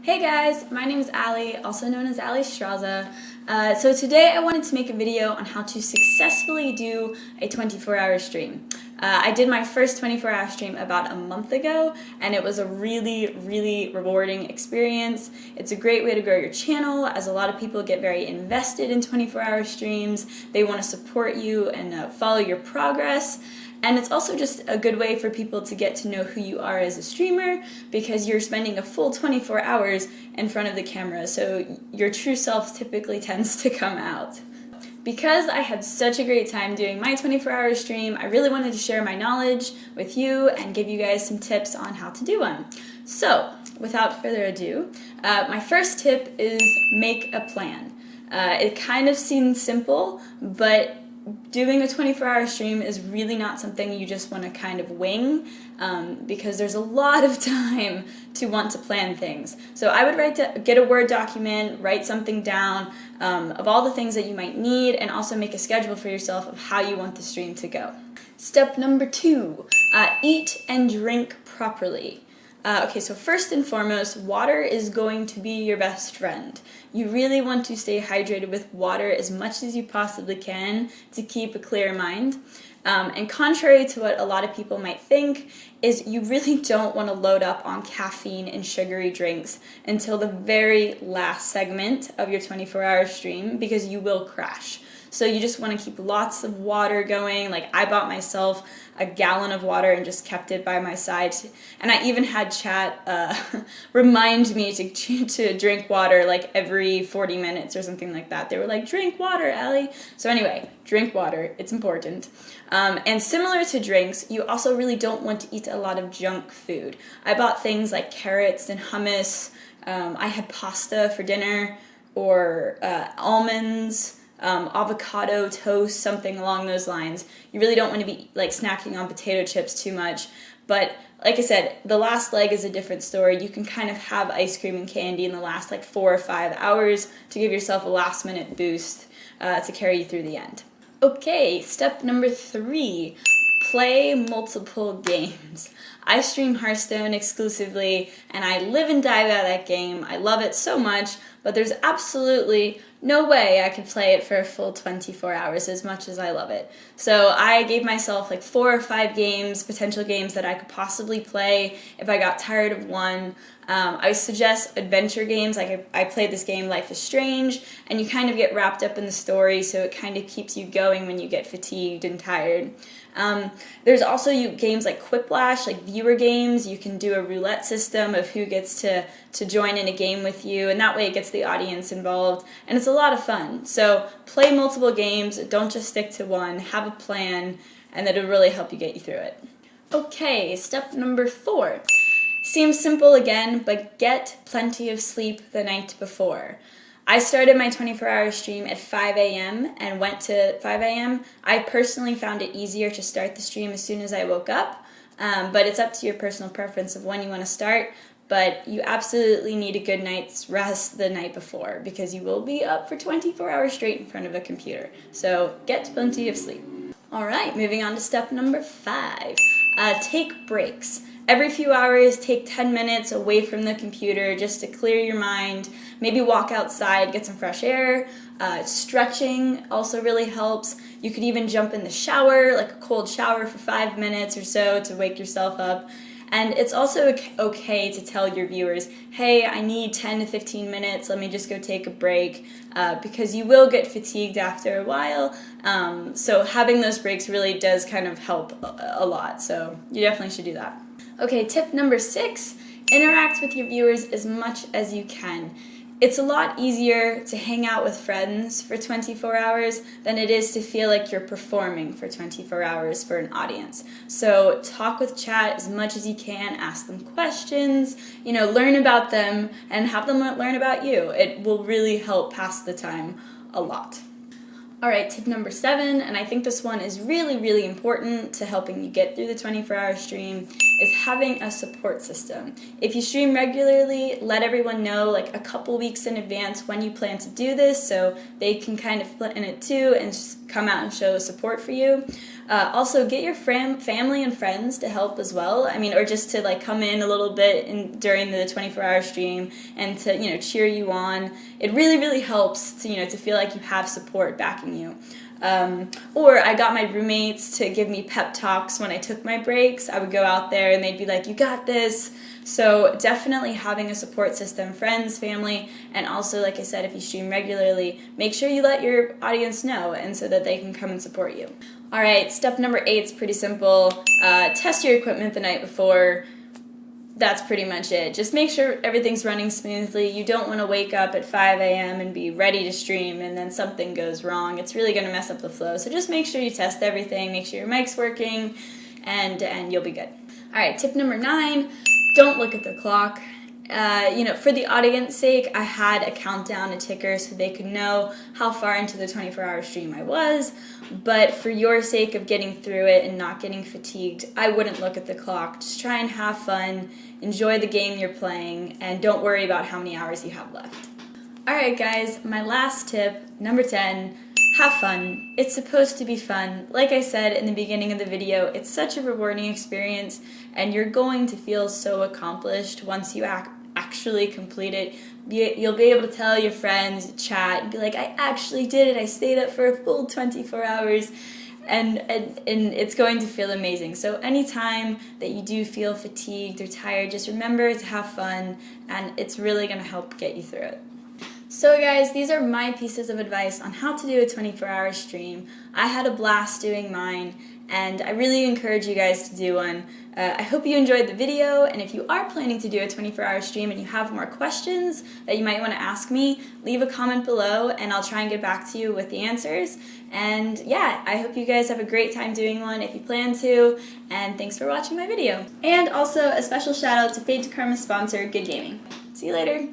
Hey guys, my name is Allie, also known as Alliestrasza. So today I wanted to make a video on how to successfully do a 24-hour stream. I did my first 24-hour stream about a month ago, and it was a really rewarding experience. It's a great way to grow your channel, as a lot of people get very invested in 24-hour streams. They want to support you and follow your progress. And it's also just a good way for people to get to know who you are as a streamer, because you're spending a full 24 hours in front of the camera, so your true self typically tends to come out. Because I had such a great time doing my 24-hour stream, I really wanted to share my knowledge with you and give you guys some tips on how to do one. So, without further ado, my first tip is make a plan. It kind of seems simple, but doing a 24-hour stream is really not something you just want to kind of wing, because there's a lot of time to want to plan things. So I would get a Word document, write something down of all the things that you might need, and also make a schedule for yourself of how you want the stream to go. Step number 2, eat and drink properly. Okay, so first and foremost, water is going to be your best friend. You really want to stay hydrated with water as much as you possibly can to keep a clear mind. And contrary to what a lot of people might think, is you really don't want to load up on caffeine and sugary drinks until the very last segment of your 24-hour stream, because you will crash. So you just want to keep lots of water going. Like, I bought myself a gallon of water and just kept it by my side. And I even had chat remind me to drink water like every 40 minutes or something like that. They were like, drink water, Allie. So anyway, drink water. It's important. And similar to drinks, you also really don't want to eat a lot of junk food. I bought things like carrots and hummus. I had pasta for dinner, or almonds, avocado toast, something along those lines. You really don't want to be like snacking on potato chips too much. But like I said, the last leg is a different story. You can kind of have ice cream and candy in the last like 4 or 5 hours to give yourself a last minute boost to carry you through the end. Okay, step number 3. Play multiple games. I stream Hearthstone exclusively, and I live and die by that game. I love it so much, but there's absolutely no way I could play it for a full 24 hours as much as I love it. So I gave myself like 4 or 5 games, potential games that I could possibly play if I got tired of one. I suggest adventure games. Like I played this game, Life is Strange, and you kind of get wrapped up in the story, so it kind of keeps you going when you get fatigued and tired. There's also games like Quiplash, like viewer games. You can do a roulette system of who gets to join in a game with you, and that way it gets the audience involved, and it's a lot of fun. So play multiple games, don't just stick to one, have a plan, and that'll really help you get you through it. Okay, step number 4. Seems simple again, but get plenty of sleep the night before. I started my 24-hour stream at 5 a.m. and went to 5 a.m. I personally found it easier to start the stream as soon as I woke up, but it's up to your personal preference of when you want to start. But you absolutely need a good night's rest the night before, because you will be up for 24 hours straight in front of a computer. So get plenty of sleep. All right, moving on to step number 5. Take breaks. Every few hours, take 10 minutes away from the computer just to clear your mind. Maybe walk outside, get some fresh air. Stretching also really helps. You could even jump in the shower, like a cold shower for 5 minutes or so to wake yourself up. And it's also okay to tell your viewers, hey, I need 10 to 15 minutes, let me just go take a break, because you will get fatigued after a while. So having those breaks really does kind of help a lot, so you definitely should do that. Okay, tip number 6, interact with your viewers as much as you can. It's a lot easier to hang out with friends for 24 hours than it is to feel like you're performing for 24 hours for an audience. So talk with chat as much as you can, ask them questions, learn about them, and have them learn about you. It will really help pass the time a lot. Alright, tip number 7, and I think this one is really important to helping you get through the 24-hour stream, is having a support system. If you stream regularly, let everyone know like a couple weeks in advance when you plan to do this so they can kind of plan it too and just come out and show support for you. Also, get your family and friends to help as well. I mean, or just to like come in a little bit during the 24-hour stream and to, you know, cheer you on. It really, really helps to, you know, to feel like you have support backing you. Or I got my roommates to give me pep talks when I took my breaks. I would go out there and they'd be like, "You got this." So definitely having a support system, friends, family, and also, like I said, if you stream regularly, make sure you let your audience know and so that they can come and support you. All right, step number 8 is pretty simple. Test your equipment the night before. That's pretty much it. Just make sure everything's running smoothly. You don't want to wake up at 5 a.m. and be ready to stream and then something goes wrong. It's really going to mess up the flow. So just make sure you test everything, make sure your mic's working, and you'll be good. All right, tip number 9, don't look at the clock. You know, for the audience's sake, I had a countdown, a ticker, so they could know how far into the 24-hour stream I was. But for your sake of getting through it and not getting fatigued, I wouldn't look at the clock. Just try and have fun, enjoy the game you're playing, and don't worry about how many hours you have left. Alright guys, my last tip, number 10, have fun. It's supposed to be fun. Like I said in the beginning of the video, it's such a rewarding experience and you're going to feel so accomplished once you actually complete it. You'll be able to tell your friends, chat, and be like, "I actually did it. I stayed up for a full 24 hours. And it's going to feel amazing. So anytime that you do feel fatigued or tired, just remember to have fun and it's really going to help get you through it. So guys, these are my pieces of advice on how to do a 24-hour stream. I had a blast doing mine, and I really encourage you guys to do one. I hope you enjoyed the video, and if you are planning to do a 24-hour stream and you have more questions that you might want to ask me, leave a comment below and I'll try and get back to you with the answers. And yeah, I hope you guys have a great time doing one if you plan to, and thanks for watching my video. And also a special shout out to Fade to Karma sponsor, Good Gaming. See you later!